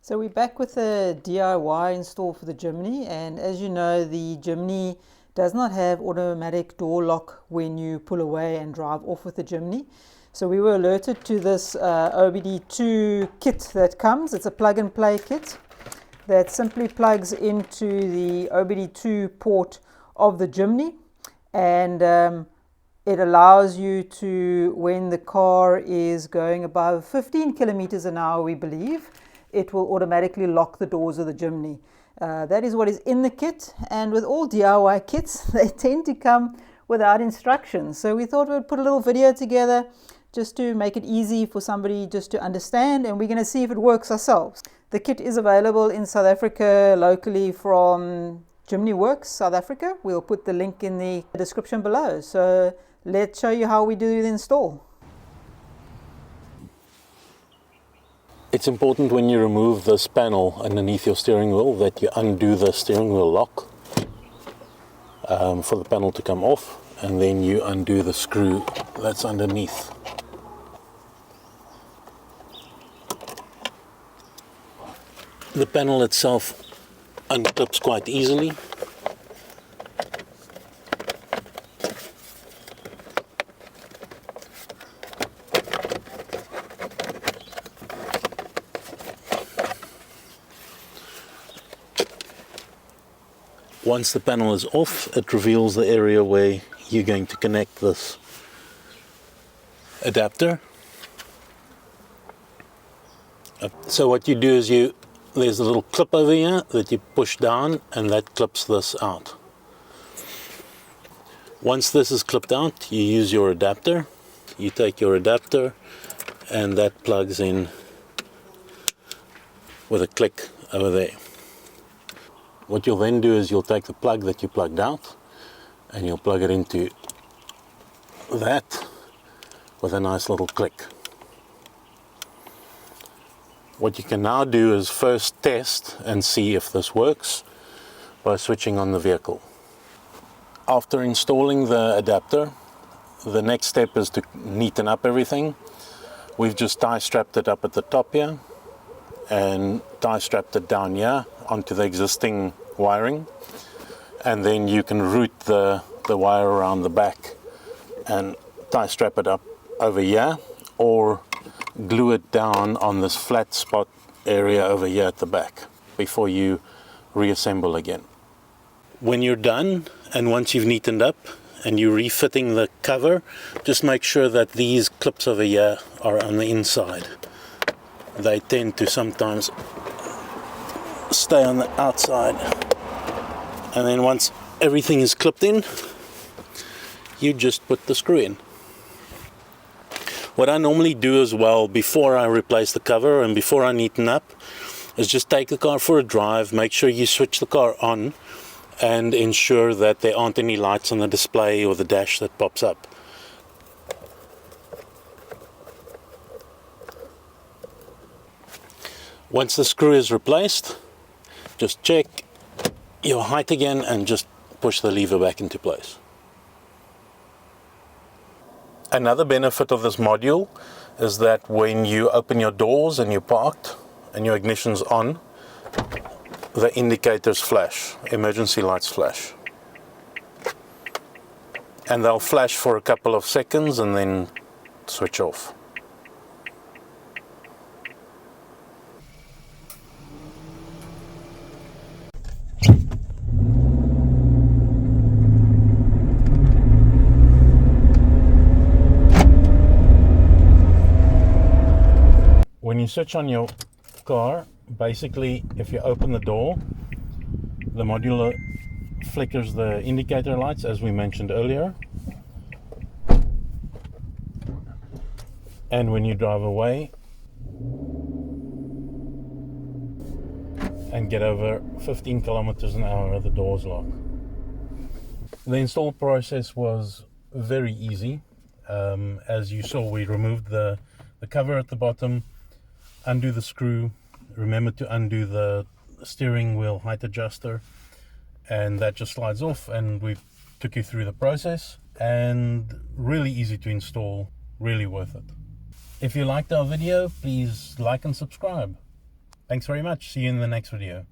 So we're back with a DIY install for the Jimny, and as you know, the Jimny does not have automatic door lock when you pull away and drive off with the Jimny. So we were alerted to this OBD2 kit that comes. It's a plug and play kit that simply plugs into the OBD2 port of the Jimny, and it allows you to, when the car is going above 15 kilometers an hour, we believe, it will automatically lock the doors of the Jimny. That is what is in the kit, and with all DIY kits, they tend to come without instructions. So we thought we'd put a little video together just to make it easy for somebody just to understand, and we're going to see if it works ourselves. The kit is available in South Africa locally from Jimny Works, South Africa. We'll put the link in the description below. So let's show you how we do the install. It's important when you remove this panel underneath your steering wheel that you undo the steering wheel lock for the panel to come off, and then you undo the screw that's underneath. The panel itself unclips quite easily. Once the panel is off, it reveals the area where you're going to connect this adapter. So what you do is there's a little clip over here that you push down, and that clips this out. Once this is clipped out, you use your adapter. You take your adapter, and that plugs in with a click over there. What you'll then do is you'll take the plug that you plugged out and you'll plug it into that with a nice little click. What you can now do is first test and see if this works by switching on the vehicle. After installing the adapter, the next step is to neaten up everything. We've just tie strapped it up at the top here and tie strapped it down here onto the existing wiring, and then you can route the wire around the back and tie strap it up over here, or glue it down on this flat spot area over here at the back before you reassemble again. When you're done, and once you've neatened up and you're refitting the cover, just make sure that these clips over here are on the inside. They tend to sometimes stay on the outside, and then once everything is clipped in, you just put the screw in. What I normally do as well before I replace the cover and before I neaten up is just take the car for a drive, make sure you switch the car on and ensure that there aren't any lights on the display or the dash that pops up. Once the screw is replaced, just check your height again and just push the lever back into place. Another benefit of this module is that when you open your doors and you're parked and your ignition's on, the indicators flash, emergency lights flash. And they'll flash for a couple of seconds and then switch off. When you switch on your car, basically if you open the door, the module flickers the indicator lights as we mentioned earlier, and when you drive away and get over 15 kilometers an hour, the doors lock. The install process was very easy. As you saw, we removed the cover at the bottom, undo the screw, remember to undo the steering wheel height adjuster, and that just slides off, and we took you through the process, and really easy to install, really worth it. If you liked our video, please like and subscribe. Thanks very much. See you in the next video.